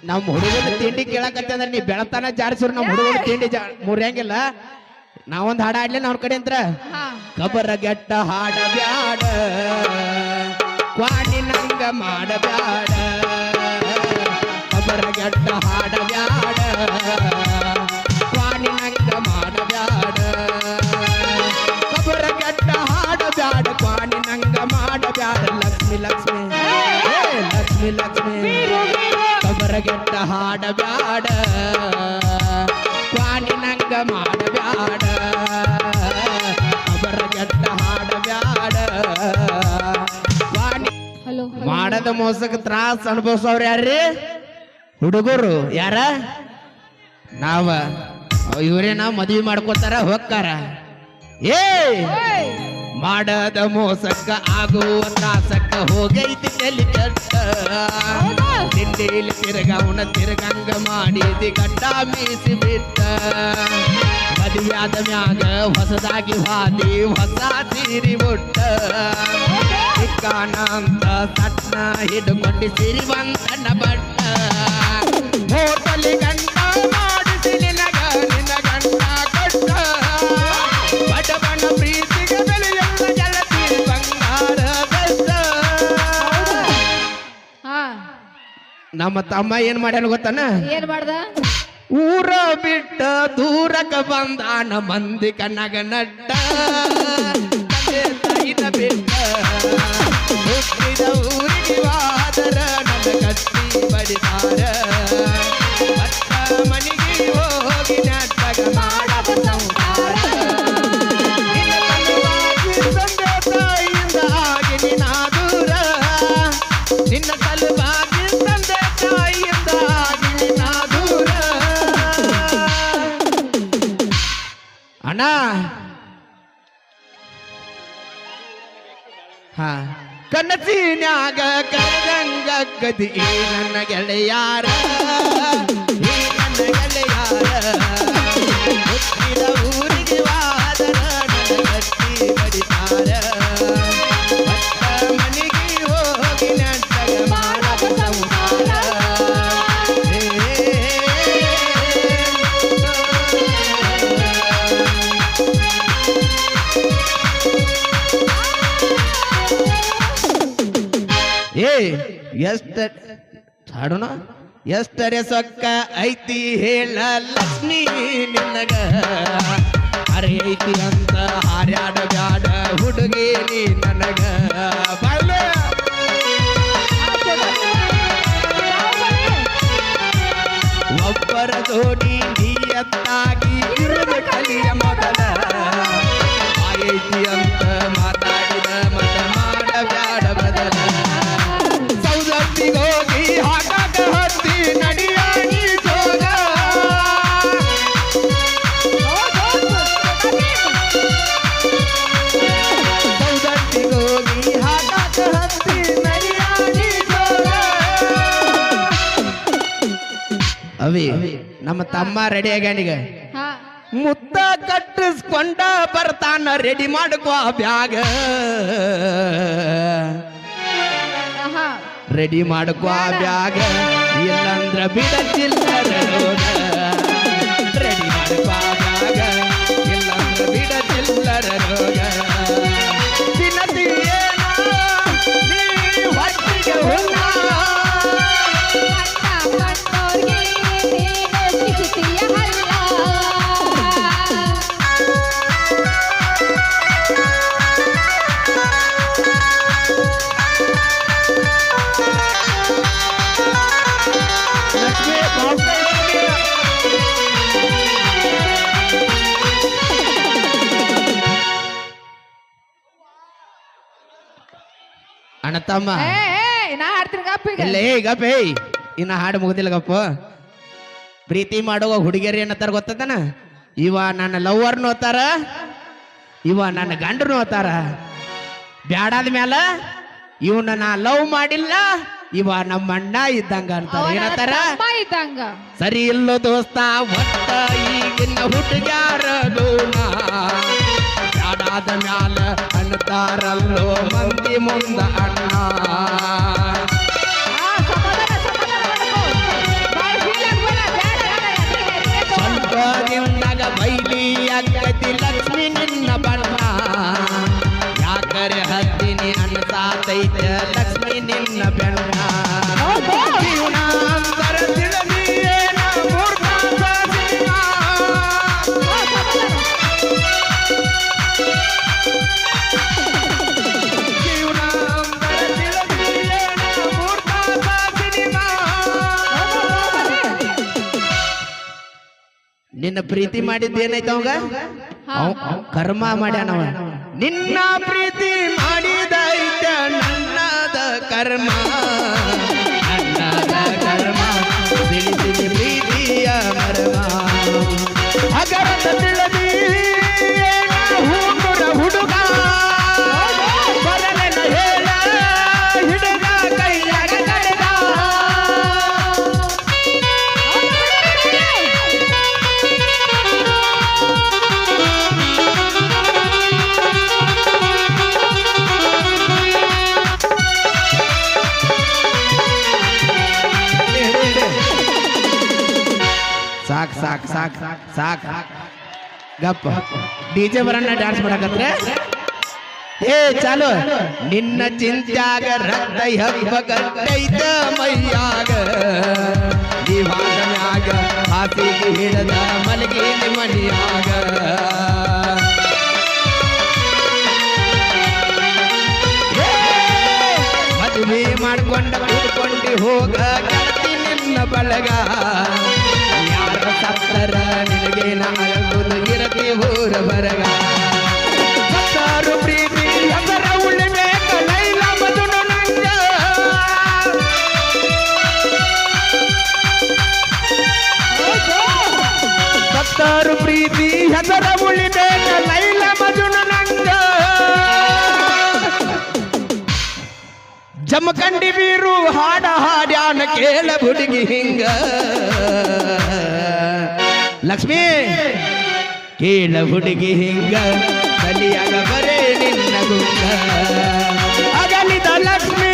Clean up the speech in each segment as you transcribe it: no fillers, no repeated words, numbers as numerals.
ನಮ್ಮ ಹುಡುಗನ ತಿಂಡಿ ಕೇಳಕತ್ತಂದ್ರೆ ನೀ ಬೆಳತಾನ ಜಾರಿಸಿರು ನಮ್ಮ ಹುಡುಗನ ತಿಂಡಿ ಮುರಿಯಂಗಿಲ್ಲ. ನಾವೊಂದು ಹಾಡ ಆಡ್ಲಿ ಅವ್ರ ಕಡೆ ಅಂತ ಕಬರ ಗೆಟ್ಟ ಹಾಡ ಬ್ಯಾಡ ಕ್ವಾಡಿ ನಂಗ ಮಾಡ ಬ್ಯಾಡ ಕಬರ ಗೆಟ್ಟ ಹಾಡ ಬ್ಯಾಡ ಕ್ವಾಡಿ ನಂಗ ಮಾಡ ಬ್ಯಾಡ ಕಬರ ಗೆಟ್ಟ ಹಾಡ ಬ್ಯಾಡ ಕ್ವಾಡಿ ನಂಗ ಮಾಡ ಬ್ಯಾಡ ಲಕ್ಷ್ಮಿ ಲಕ್ಷ್ಮಿ ಲಕ್ಷ್ಮಿ ಲಕ್ಷ್ಮಿ ಕಬರ ಗೆಟ್ಟ ಹಾಡ ಬ್ಯಾಡ ಕ್ವಾಡಿ ನಂಗ ಮಾಡ ಬ್ಯಾಡ ಕಬರ ಗೆಟ್ಟ ಹಾಡ ಬ್ಯಾಡ ಮಾಡದ ಮೋಸಕ್ಕೆ ತ್ರಾಸ ಅನುಭವಿಸೋರು ಯಾರ್ರಿ? ಹುಡುಗರು ಯಾರ? ನಾವ ಇವ್ರೇನ ಮದ್ವಿ ಮಾಡ್ಕೋತಾರ ಹೊಕ್ಕಾರ. ಏ ಮಾಡದ ಮೋಸಕ್ಕ ಆಗುವ ತ್ರಾಸಕ್ಕ ಹೋಗೈತಿ ತಲಿ ಕೆಟ್ಟ ತಿಂಡಿಲಿ ತಿರ್ಗವನ ತಿರ್ಗಂಗ ಮಾಡಿದಿ ಗಡ್ಡ ಮೀಸಿ ಬಿಟ್ಟ ಮದುವೆಯಾದ ಮ್ಯಾಗ ಹೊಸದಾಗಿ ಹಾದಿ ಹೊಸ ಸೀರಿ ಮುಟ್ಟ ಸಿಕ್ಕಾನ ಅಂತ ಸಟ್ನ ಹಿಡ್ಕೊಂಡು ಸಿರಿವಂತನ ಬಟ್ಟ ಹೋಟಲಿ ಗಂಟ ಮಾಡಿಸಿ ನಿನಗ ನಿನ್ನ ಗಂಟ ಕೊಟ್ಟ ಬಡ ಬಣ್ಣ ಪ್ರೀತಿಗೆ ಬೆಲೆಯಲ್ಲ ಗೆಳತಿ ಬಂಗಾರ ಬೆಟ್ಟ. ನಮ್ಮ ತಮ್ಮ ಏನ್ ಮಾಡ್ಯಾನ ಗೊತ್ತಾನ? ಏನ್ ಮಾಡ್ದ? ಊರ ಬಿಟ್ಟ ದೂರಕ ಬಂದಾನ ಮಂದಿ ಕಣ್ಣಗ ನಟ್ಟ ತಾಯಿನ ಬಿಟ್ಟ ಹುಟ್ಟಿದ ಊರಿಗೆ ವಾದರ ನನ್ನ ಕಟ್ಟಿ ಬಡಿದಾರ ಮತ್ತ ಮನೆಗೆ ಹೋಗಿ ನಾಟಕ ಮಾಡವ ಸಂಸಾರ ತಂದೆ ತಾಯಿಯಿಂದ ಆಗಿ ನಿನ್ನ ದೂರ ನಿನ್ನ ಸಲುವಾಗಿ ತಂದೆ ತಾಯಿಯಿಂದ ಆಗಿ ನಿನ್ನ ದೂರ. ಅಣ್ಣ ಕನಸಿನ್ಯಾಗ ಕರಗಂಗ ಗದಿ ನನ್ನ ಗೆಳೆಯಾರ ಈ ನನ್ನ ಗೆಳೆಯಾರ ಹುಟ್ಟಿದ ಊರಿಗೆ ವಾದರ ನನ್ನ ಕಟ್ಟಿ ಬಡಿತಾರ ಮತ್ತ ಮನೆಗೆ ಹೋಗಿ ನಾಟಕ ಮಾಡವ ಸಂಸಾರ. ಎಷ್ಟ ಹಾಡೋಣ ಎಷ್ಟರೆ ಸೊಕ್ಕ ಐತಿ ಹೇಳ ಲಕ್ಷ್ಮಿ ನಿನ್ನಗ ಅರೆ ಐತಿ ಅಂತ ಹಾರ್ಯಾಡ ಬ್ಯಾಡ ಹುಡುಗಿ ನೀ ನನಗ ಬಾಯ್ಲೆ ಒಬ್ಬರ ಜೋಡಿ ನೀಯತ್ತಾಗಿ ಇರುವುದು ಕಲಿಯ ಮೊದಲ ಐತಿ ಅಂತ ಮಾತಾಡಿದ ಮತ ಮಾಡ ಬ್ಯಾಡ ಬದಲ ಹೋಗಿ ಹಾಕಾಕ ಹತ್ತಿ ನಡಿಯಾಗಿ ಜೋಗ ಸೌದತ್ತಿಗೆ ಹೋಗಿ ಹಾಕಾಕ ಹತ್ತಿ ನಡಿಯಾಗಿ ಜೋಗ. ಅವಿ ನಮ್ಮ ತಮ್ಮ ರೆಡಿ ಆಗ್ಯಾನೀಗ ಮುತ್ತ ಕಟ್ಟಿಸ್ಕೊಂಡ ಬರ್ತಾನ ರೆಡಿ ಮಾಡ್ಕೋ ಬ್ಯಾಗ ರೆಡಿ ಮಾಡ್ಕೋ ಬ್ಯಾಗ ಇಲ್ಲಂದ್ರ ಬಿಡ ಚಿಲ್ಲರ ರೋಗ ರೆಡಿ ಮಾಡ್ಕೋ ಬ್ಯಾಗ ಇಲ್ಲಂದ್ರ ಬಿಡ ಚಿಲ್ಲರ ರೋಗ ದಿನದಿ ಏನ ನೀ ಹೊಟ್ಟಿಗೆ ಹುಣ್ಣ ಅಣ್ಣ ತಮ್ಮ ನಾ ಹಾಡ್ತೀನಿ ಗಪ್ಪ ಇಲ್ಲ ಗಪ್ಪ ಇನ್ನ ಹಾಡು ಮುಗುದಿಲ್ಲ ಗಪ್ಪ. ಪ್ರೀತಿ ಮಾಡುವ ಹುಡುಗಿಯರು ಏನತ್ತಾರ ಗೊತ್ತದನ? ಇವ ನನ್ನ ಲವ್ವರ್ನು ಹೋತಾರ ಇವ ನನ್ನ ಗಂಡನು ಹೋತಾರ. ಬ್ಯಾಡಾದ ಮ್ಯಾಲ ಇವನ್ನ ನಾ ಲವ್ ಮಾಡಿಲ್ಲ ಇವ ನಮ್ಮ ಅಣ್ಣ ಇದ್ದಂಗ ಅಂತಾರ. ಏನತ್ತಾರ? ಸರಿ ಇಲ್ಲೋ ದೋಸ್ತ ಒಟ್ಟ ಈಗಿನ ಹುಡುಗ್ಯಾರ ಬ್ಯಾಡಾದ ಮ್ಯಾಲ ಅನ್ನತಾರಲ್ಲೋ ಮಂದಿ ಮುಂದ ಅಣ್ಣ. ಅಕ್ಕತಿ ಲಕ್ಷ್ಮಿ ನಿನ್ನ ಬಣ್ಣ ಯಾಕರೆ ಹತ್ತಿನಿ ಅನ್ಸಾತೈತ ಲಕ್ಷ್ಮಿ ನಿನ್ನ ಬೆಣ್ಣ ಜೀವನಾಂತರ ತಿಳಿದಿಯೇನ ಮೂರ್ಖಾಂತ ಸಿನಿಮಾ. ಜೀವನಾಂತರ ತಿಳಿದಿಯೇನ ಮೂರ್ಖಾಂತ ಸಿನಿಮಾ. ನಿನ್ನ ಪ್ರೀತಿ ಮಾಡಿದ್ದೇನೈತ ಅವಂಗ ಕರ್ಮ ಮಾಡ್ಯಾನವ ನಿನ್ನ ಪ್ರೀತಿ ಮಾಡಿದೈತ ನನ್ನದ ಕರ್ಮ ನನ್ನದ ಕರ್ಮ ತಿಳಿಸಿದ ಪ್ರೀತಿಯ ಮರ್ಮ ಹಗರದ ತಿಳಿದಿ ಹೂಗುರ ಹುಡುಗ ಬರಲೆನ ಹೇಳ ಹಿಡುಗ ಕೈಯಾಗ ಕಡೆಗ ಸಾಕ್ ಸಾಕ್ ಸಾಕ್ ಸಾಕ್ ಗಪ್ಪ ಡಿಜೆ ಬರಣ್ಣ ಡ್ಯಾನ್ಸ್ ಮಾಡಕತ್ರೆ ಏ ಚಾಲು ನಿನ್ನ ಚಿಂತ್ಯಾಗ ರಕ್ತ ಹಬ್ಬಗೈತ ಮೈಯಾಗ ದಿವಾಗನ್ಯಾಗ ಹಾಸಿಗೆ ಹಿಡದ ಮಲಗಿನ ಮನಿಯಾಗ ಮದುವೆ ಮಾಡ್ಕೊಂಡ ಕೂತ್ಕೊಂಡಿ ಹೋಗ ಗೆಳತಿ ನಿನ್ನ ಬಳಗ ಯಾರ ಸತ್ತರ ನಿನಗೆ ನಾಗುದು ಇರತಿ ಊರ ಬರಗ ಸತ್ತಾರು ಪ್ರೀತಿ ಹೆಸರ ಉಳಿಬೇಕ ಲೈಲ ಮದುನು ನಂಗ ಸತ್ತಾರು ಪ್ರೀತಿ ಹೆಸರ ಉಳಿಬೇಕ ಲೈಲ ಮದುನು ನಂಗ ಜಮಖಂಡಿ ಬೀರು ಹಾಡ ಹಾಡ್ಯಾನ ಕೇಳ ಹುಡುಗಿ ಹಿಂಗ ಲಕ್ಷ್ಮಿ ಕೇಳ ಹುಡುಗಿ ಹಿಂಗ ಕಲಿಯಾಗ ಬರೇ ನಿನ್ನ ಗುಂಗ ಅಗಲಿದ ಲಕ್ಷ್ಮಿ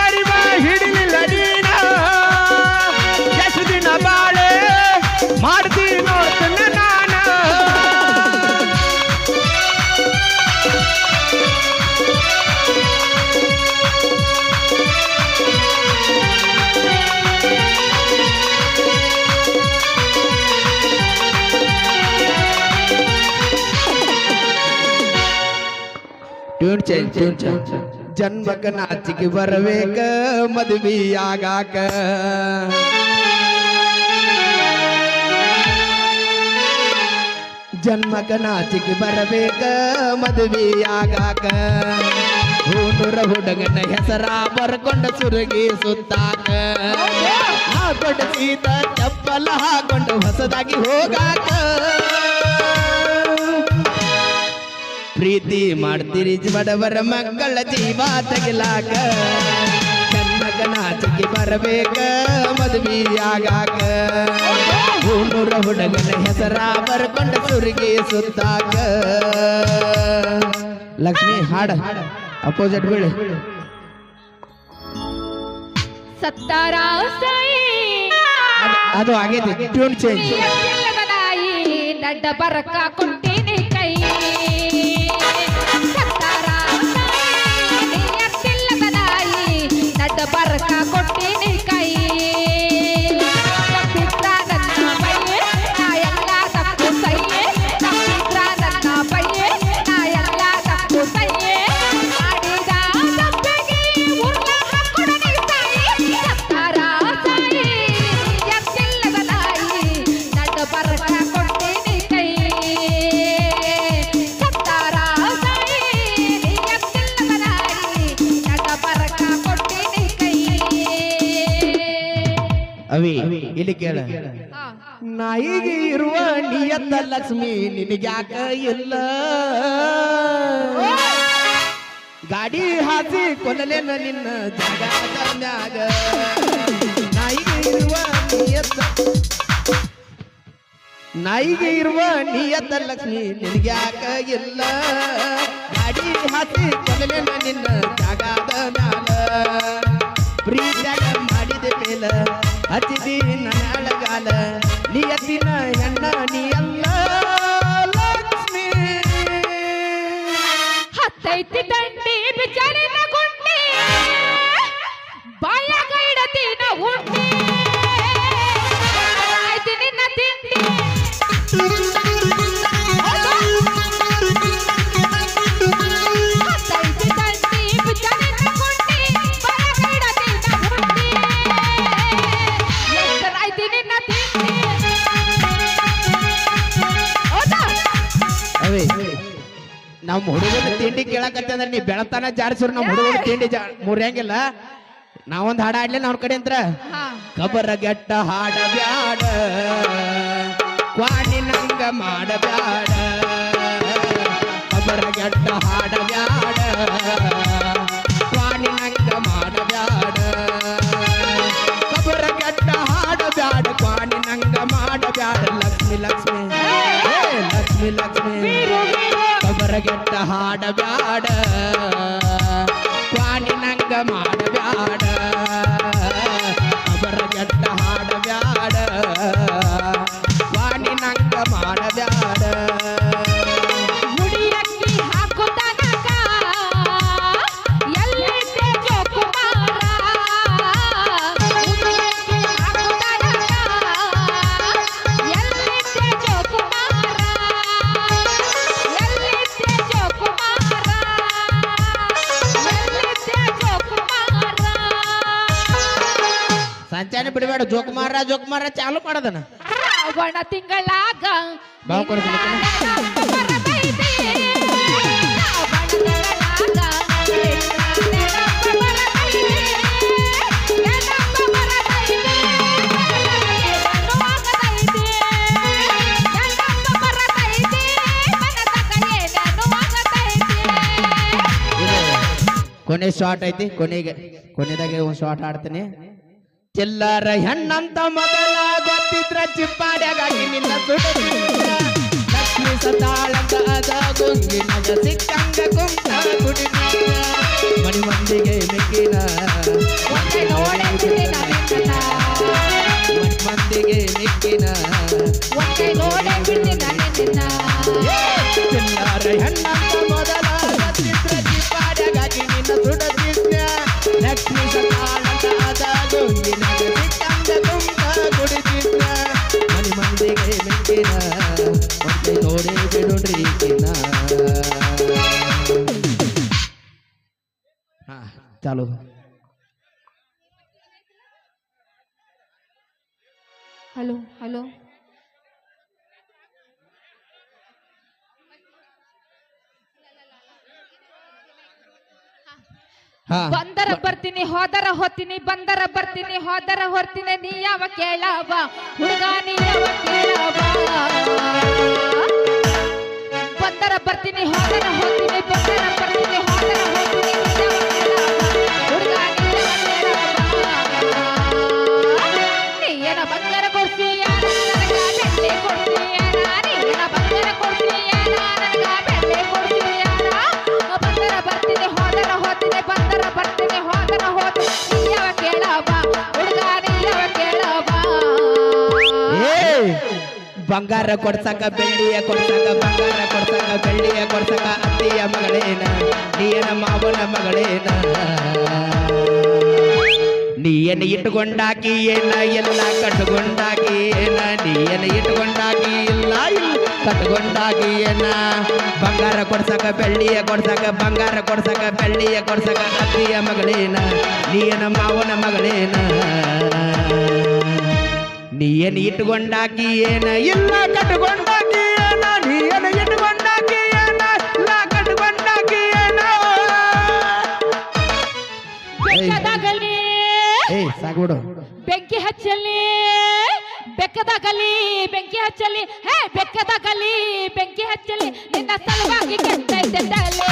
ಅರಿವ ಹಿಡಿಲಿಲ್ಲ ನೀನ ಎಷ್ಟು ದಿನ ಬಾಳೆ ಮಾಡ್ತೀನಿ ನೋಡ್ತೀನಿ ನಾನ ಟ್ಯೂನ್ ಚೇಂಜ್ ಜನ್ಮಕ ನಾಚಿಗೆ ಬರಬೇಕ ಮದುವೆಯಾಗಾಕ ಜನ್ಮಕ ನಾಚಿಗೆ ಬರಬೇಕ ಮದುವೆಯಾಗಾಕ ಹೂನುರ ಹುಡುಗನ ಹೆಸರ ಬರ್ಕೊಂಡ ಸುರುಗಿ ಸುತ್ತಾಕ ಹಾಕೊಂಡ ಸೀತ ಚಪ್ಪಲ ಹಾಕೊಂಡು ಹೊಸದಾಗಿ ಹೋಗಾಕ ಪ್ರೀತಿ ಮಾಡ್ತೀರಿ ಬಡವರ ಮಕ್ಕಳ ಜೀವ ತಗಲಾಕ ಕನ್ನಕ ನಾಚಿಕೆ ಬರಬೇಕ ಮದುವೆಯಾಗಾಕ ಹೂನುರ ಹುಡುಗನ ಹೆಸರ ಬರ್ಕೊಂಡ ಸುರಿಗೆ ಸುತ್ತಾಕ ಲಕ್ಷ್ಮಿ ಹಾಡ ಅಪೋಸಿಟ್ ಬೀಳಿ ಸತ್ತಾರ ಅದು ಆಗೈತಿ ಟ್ಯೂನ್ ಚೇಂಜ್ ದಡ್ಡ ಬರಕ ಕೊಟ್ಟಿನಿ ಕೈ ದಡ್ಡ ಬರಕ ಕೊಟ್ಟಿನಿ ಕೈ ತಪ್ಪಿದ್ರ ನನ್ನ ಬಯ್ಯೆ ನಾ ಎಲ್ಲ ತಪ್ಪು ಸಯ್ಯೆ ತಪ್ಪಿದ್ರ ನನ್ನ ಬಯ್ಯೆ ನಾ ಎಲ್ಲ ತಪ್ಪು ಸಯ್ಯೆ ಮಾಡಿದ ತಪ್ಪಿಗೆ ಉರ್ಲ ಹಾಕೊಡನಿ ಸಾಯಿ ಸತ್ತಾರ ಸಾಯಿ ಎತ್ತಿಲ್ಲದ ನಾಯಿ ದಡ್ಡ ಬರಕ ಕೊಟ್ಟಿನಿ ಕೈ ಸತ್ತಾರ ಸಾಯಿ ಎತ್ತಿಲ್ಲದ ನಾಯಿ ದಡ್ಡ ಬರಕ ಕೊಟ್ಟಿನಿ ಕೈ ಅವಿ ಇಲ್ಲಿ ಕೇಳ ನಾಯಿಗೆ ಇರುವ ನಿಯತ್ತ ಲಕ್ಷ್ಮಿ ನಿನಗ್ಯಾಕ ಇಲ್ಲ ಗಾಡಿ ಹಾಸಿ ಕೊಲ್ಲಲೇನ ನಿನ್ನ ಜಾಗದ ಮ್ಯಾಗ ನಾಯಿಗೆ ಇರುವ ನಿಯತ್ತ ಲಕ್ಷ್ಮಿ ನಿನಗ್ಯಾಕ ಇಲ್ಲ ಗಾಡಿ ಹಾಸಿ ಕೊಲ್ಲಲೇನ ನಿನ್ನ ಜಾಗದ ಮ್ಯಾಗ ಪ್ರೀತ್ಯಾಗ ಮಾಡಿದ ಮೇಲ ಹಚ್ಚಿದಿ ನನ್ನ ಅಳಗಾಲ ನಿಯತ್ತಿನ ಹೆಣ್ಣ ನೀ ಅಲ್ಲ ಹತ್ತೈತಿ ದಂಡಿ ಬಿಚಾರಿನ ಗುಂಡಿ ಬಾಯಾಗ ಇಡತಿನ ಉಂಡಿ ಆಯ್ತು ನಿನ್ನ ತಿಂಡಿ ಹತ್ತೈತಿ ದಂಡಿ ಬಿಚಾರಿನ ಗುಂಡಿ ಬಾಯಾಗ ಇಡತಿನ ಉಂಡಿ ಎಷ್ಟರಾಯ್ತು ನಿನ್ನ ತಿಂಡಿ ಹೌದಾ ಅವೇ ನಮ್ಮ ಹುಡುಗನ ತಿಂಡಿ ಕೇಳಕತ್ತೆ ಅಂದ್ರೆ ನೀ ಬೆಳತಾನ ಜಾರಿಸಿರು ನಮ್ಮ ಹುಡುಗನ ತಿಂಡಿ ಮುರಿಯಂಗಿಲ್ಲ ನಾವೊಂದು ಹಾಡ ಆಡ್ಲಿ ಅವ್ನ ಕಡೆ ಅಂತ್ರ ಹಾ ಕಬರ ಗೆಟ್ಟ ಹಾಡ ಬ್ಯಾಡ ಕ್ವಾಣಿ ನಂಗ ಮಾಡಬ್ಯಾಡ ಕಬರ ಗೆಟ್ಟ ಹಾಡ ಬ್ಯಾಡ ಕ್ವಾಣಿ ನಂಗ ಮಾಡಬ್ಯಾಡ ಕಬರ ಗೆಟ್ಟ ಹಾಡ ಬ್ಯಾಡ ಕ್ವಾಣಿ ನಂಗ ಮಾಡಬ್ಯಾಡ ಲಕ್ಷ್ಮಿ ಲಕ್ಷ್ಮಿ ಹೇ ಲಕ್ಷ್ಮಿ ಲಕ್ಷ್ಮಿ ಕಬರಗೆಟ್ಟ ಹಾಡ ಬ್ಯಾಡ ಕ್ವಾಣಿ ನಂಗ ಮಾಡಬ್ಯಾಡ ಕಬರಗೆಟ್ಟ ಹಾಡ ಬ್ಯಾಡ ಕ್ವಾಣಿ ನಂಗ ಮಾಡಬ್ಯಾಡ ಮುಡಿಯಕ್ಕಿ ಹಾಕುತ್ತಾನಕ ಎಲ್ಲಿದ್ದೆ ಜೋಕುಮಾರ ಮುಡಿಯಕ್ಕಿ ಹಾಕುತ್ತಾನಕ ಎಲ್ಲಿದ್ದೆ ಜೋಕುಮಾರ ಎಲ್ಲಿದ್ದೆ ಜೋಕುಮಾರ ಎಲ್ಲಿದ್ದೆ ಜೋಕುಮಾರ ಸಂಚಾನೆ ಬಿಡಬೇಡ ಜೋಕುಮಾರ ಜೋಕುಮಾರ ಚಾಲು ಮಾಡೋದನ ಶ್ರಾವಣ ತಿಂಗಳಾಗ ಬಾವು ಕೊಡ್ತೀನಿ ಬರತೈತಿ ಶ್ರಾವಣ ತಿಂಗಳಾಗ ನೆನಪು ಬರತೈತಿ ನೆನಪು ಬರತೈತಿ ನೆನಪಾಗತೈತಿ ನೆನಪು ಬರತೈತಿ ಮನದಾಗ ಏನೇನು ಆಗತೈತಿ ಕೊನೆ ಶಾರ್ಟ್ ಐತಿ ಕೊನೆದಾಗೆ ಒಂದು ಶಾರ್ಟ್ ಆಡ್ತೀನಿ ಚಿಲ್ಲರ ಹೆಣ್ಣಂತ ಮೊದಲ ಗೊತ್ತಿದ್ರ ಚಿಪ್ಪಾಡ್ಯಾಗಾಗಿ ನಿನ್ನ ಸುಡುತ್ತಿದ್ದ ಲಕ್ಷ್ಮಿ ಸತಾಳಂತ ಅದ ಗುಂಗಿನಗ ಸಿಕ್ಕಂಗ ಕುಂತ ಕುಡಿದ ಮಣಿ ಮಂದಿಗೆ ಮಿಕ್ಕಿನ ಒಂದೇ ನೋಡಿದ್ದೆ ನನ್ನ ಮಣಿ ಮಂದಿಗೆ ಮಿಕ್ಕಿನ ಒಂದೇ ನೋಡೇ ಬಿಡ್ತೀನಿ ನಿನ್ನ ಚಿಲ್ಲರ ಹೆಣ್ಣಂತ ಮೊದಲ ಗೊತ್ತಿದ್ರ ಚಿಪ್ಪಾಡ್ಯಾಗಾಗಿ ನಿನ್ನ ಸುಡುತ್ತಿದ್ದ ಲಕ್ಷ್ಮಿ ಸತಾಳಂತ ಅದ ಗುಂಗಿನಗ ಸಿಕ್ಕಂಗ ಕುಂತ ಕುಡಿದಿದ್ದ ಮಣಿ ಮಂದಿಗೆ ಮಿಕ್ಕಿನ ಒಂದೇ ನೋಡಿ ಬಿಡುಡ್ರಿ ಚಾಲು ಹಲೋ ಹಲೋ ಹಾ ಬಂದರ ಬರ್ತೀನಿ ಹೋದರ ಹೋಗ್ತೀನಿ ಬಂದರ ಬರ್ತೀನಿ ಹೋದರ ಹೊರ್ತೀನಿ ನೀ ಯಾವ ಕೇಳವ ಹುಡುಗ ನೀ ಯಾವ ಕೇಳವ ಬಂದರ ಬರ್ತೀನಿ ಹೋದರ ಹೋಗ್ತೀನಿ ಬಂದರ ಬರ್ತೀನಿ ಹೋದರ ಹೋಗ್ತೀನಿ ನೀ ಯಾವ ಕೇಳವ ಹುಡುಗ ನೀ ಯಾವ ಕೇಳವ ನೀ ಏನ ಬಂಗಾರ ಕೊಡ್ತೀಯ ನನಗ ಬೆಳ್ಳಿ ಕೊಡ್ತೀಯ ನೀ ಏನ ಬಂಗಾರ ಕೊಡ್ತೀಯ ನನಗ ಬೆಳ್ಳಿ ಕೊಡ್ತೀಯ ಬಂದರ ಬರ್ತೀನಿ ಹೋದರ ಹೋಗ್ತೀನಿ ಬಂದರ ಬರ್ತೀನಿ ಹೋದರ ಹೋಗ್ತೀನಿ ನೀ ಯಾವ ಕೇಳವ ಹುಡುಗ ನೀ ಯಾವ ಕೇಳವ ಬಂಗಾರ ಕೊಡ್ಸಕ ಬೆಳ್ಳಿಯ ಕೊಡ್ಸಕ ಬಂಗಾರ ಕೊಡ್ಸಕ ಬೆಳ್ಳಿಯ ಕೊಡ್ಸಕ ಅತ್ತಿಯ ಮಗಳೇನ ನೀನ ಮಾವನ ಮಗಳೇನ ನೀಯನ ಇಟ್ಟುಕೊಂಡಾಕಿ ಏನ ಎಲ್ಲ ಕಟ್ಟುಕೊಂಡಾಕಿ ಏನ ನೀಯನ ಇಟ್ಟುಕೊಂಡಾಕಿ ಇಲ್ಲ ಕಟ್ಟುಕೊಂಡಾಕಿ ಏನ ಬಂಗಾರ ಕೊಡ್ಸಕ ಬೆಳ್ಳಿಯ ಕೊಡ್ಸಕ ಬಂಗಾರ ಕೊಡ್ಸಕ ಬೆಳ್ಳಿಯ ಕೊಡ್ಸಕ ಅತ್ತಿಯ ಮಗಳೇನ ನೀನ ಮಾವನ ಮಗಳೇನ ನೀಯನ ಇಟ್ಟುಕೊಂಡಾಕಿ ಏನ ಇಲ್ಲ ಕಟ್ಟುಕೊಂಡಾಕಿ ಏನ ನೀಯನ ಇಟ್ಟುಕೊಂಡಾಕಿ ಏನ ಇಲ್ಲ ಕಟ್ಟುಕೊಂಡಾಕಿ ಏನ ಬೆಕ್ಕದಾಗಲಿ ಸಾಕ್ಬಿಡು ಬೆಂಕಿ ಹಚ್ಚಲಿ ಬೆಕ್ಕದಾಗಲಿ ಬೆಂಕಿ ಹಚ್ಚಲಿ ಹೇ ಬೆಕ್ಕದಾಗಲಿ ಬೆಂಕಿ ಹಚ್ಚಲಿ ನಿನ್ನ ಸಲುವಾಗಿ ಕೆಟ್ಟೈತೆ ತಲೆ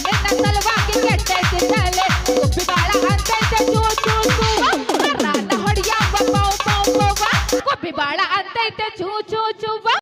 ನಿನ್ನ ಸಲುವಾಗಿ ಕೆಟ್ಟೈತೆ ತಲೆ ಉಪ್ಪಿ ಬಾಳ ಅಂತೈತೆ ಚೂ ಚೂ ಚೂ ರಾನ ಹೊಡಿಯ ಕೊಪ್ಪಿ ಬಾಳ ಅಂತೈತೆ ಚೂ ಚೂ ಚೂ